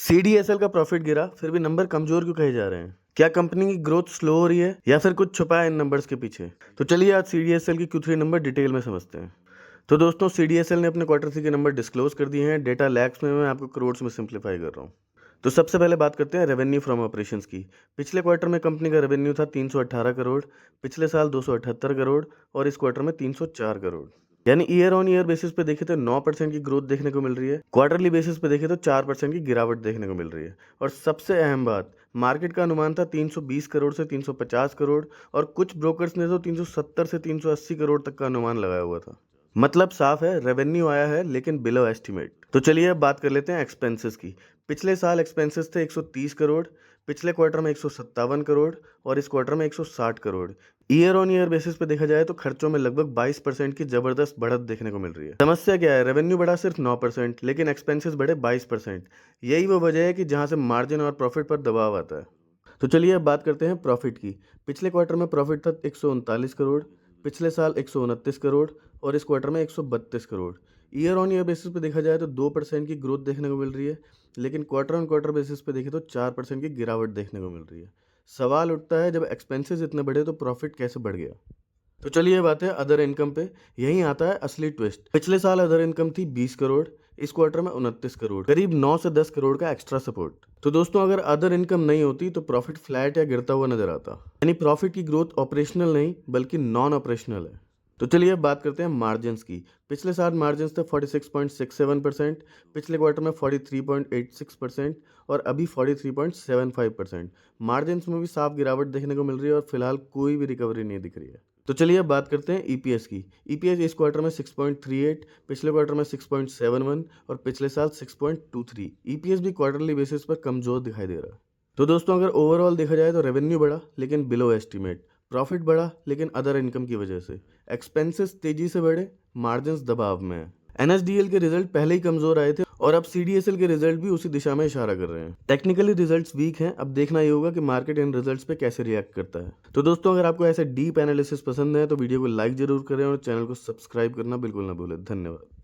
CDSL का profit गिरा, फिर भी नंबर कमजोर क्यों कहे जा रहे हैं? क्या कंपनी की ग्रोथ स्लो हो रही है या फिर कुछ छुपा है इन नंबर्स के पीछे? तो चलिए आज सीडीएसएल की Q3 नंबर डिटेल में समझते हैं। तो दोस्तों सीडीएसएल ने अपने क्वार्टर 3 के नंबर डिस्क्लोज कर दिए हैं। डेटा लैक्स में, मैं आपको करोड्स में सिंप्लीफाई कर रहा हूँ। तो सबसे पहले बात करते हैं रेवेन्यू फ्रॉम ऑपरेशंस की। पिछले क्वार्टर में कंपनी का रेवेन्यू था 318 करोड़, पिछले साल 278 करोड़ और इस क्वार्टर में 304 करोड़। यानी ईयर ऑन ईयर बेसिस पे देखे तो 9% की ग्रोथ देखने को मिल रही है। क्वार्टरली बेसिस पे देखे तो 4% की गिरावट देखने को मिल रही है। और सबसे अहम बात, मार्केट का अनुमान था 320 करोड़ से 350 करोड़ और कुछ ब्रोकर्स ने तो 370 से 380 करोड़ तक का अनुमान लगाया हुआ था। मतलब साफ है, रेवेन्यू आया है लेकिन बिलो एस्टिमेट। तो चलिए अब बात कर लेते हैं एक्सपेंसेस की। पिछले साल एक्सपेंसेस थे 130 करोड़, पिछले क्वार्टर में 157 करोड़ और इस क्वार्टर में 160 crore. Year on year basis पे देखा जाए तो खर्चों में लगभग 22% की जबरदस्त बढ़त देखने को मिल रही है। समस्या क्या है? रेवेन्यू बढ़ा सिर्फ 9% लेकिन एक्सपेंसेस बढ़े 22%। यही वो वजह है कि जहां से मार्जिन और प्रॉफिट पर दबाव आता है। तो चलिए अब बात करते हैं प्रॉफिट की। पिछले क्वार्टर में प्रॉफिट था 139 करोड़, पिछले साल 129 करोड़ और इस क्वार्टर में 132 crore. Year on year basis पे देखा जाए तो 2% की ग्रोथ देखने को मिल रही है, लेकिन क्वार्टर ऑन क्वार्टर बेसिस पे देखें तो 4% की गिरावट देखने को मिल रही है। सवाल उठता है, जब एक्सपेंसेस इतने बढ़े तो प्रॉफिट कैसे बढ़ गया? तो चलिए बात है अदर इनकम पे। यहीं आता है असली ट्विस्ट। पिछले साल अदर इनकम थी 20 करोड़, इस क्वार्टर में 29 करोड़, करीब 9 से 10 करोड़ का एक्स्ट्रा सपोर्ट। तो दोस्तों अगर अदर इनकम नहीं होती तो प्रॉफिट फ्लैट या गिरता हुआ नजर आता। यानी प्रॉफिट की ग्रोथ ऑपरेशनल नहीं बल्कि नॉन ऑपरेशनल है। तो चलिए अब बात करते हैं मार्जिन्स की। पिछले साल मार्जिन्स थे 46.67%, पिछले क्वार्टर में 43.86% और अभी 43.75%। मार्जिन्स में भी साफ गिरावट देखने को मिल रही है और फिलहाल कोई भी रिकवरी नहीं दिख रही है। तो चलिए अब बात करते हैं ईपीएस की। ईपीएस इस क्वार्टर में 6.38, पिछले क्वार्टर में 6.71 और पिछले साल 6.23। ईपीएस भी क्वार्टरली बेसिस पर कमजोर दिखाई दे रहा है। तो दोस्तों अगर ओवरऑल देखा जाए तो रेवेन्यू बढ़ा लेकिन बिलो एस्टिमेट, प्रॉफिट बढ़ा लेकिन अदर इनकम की वजह से, एक्सपेंसेस तेजी से बढ़े, मार्जिन्स दबाव में है। एनएसडीएल के रिजल्ट पहले ही कमजोर आए थे और अब सीडीएसएल के रिजल्ट भी उसी दिशा में इशारा कर रहे हैं। टेक्निकली रिजल्ट्स वीक हैं, अब देखना ये होगा कि मार्केट इन रिजल्ट्स पे कैसे रिएक्ट करता है। तो दोस्तों अगर आपको ऐसे डीप एनालिसिस पसंद है तो वीडियो को लाइक जरूर करें और चैनल को सब्सक्राइब करना बिल्कुल ना भूलें। धन्यवाद।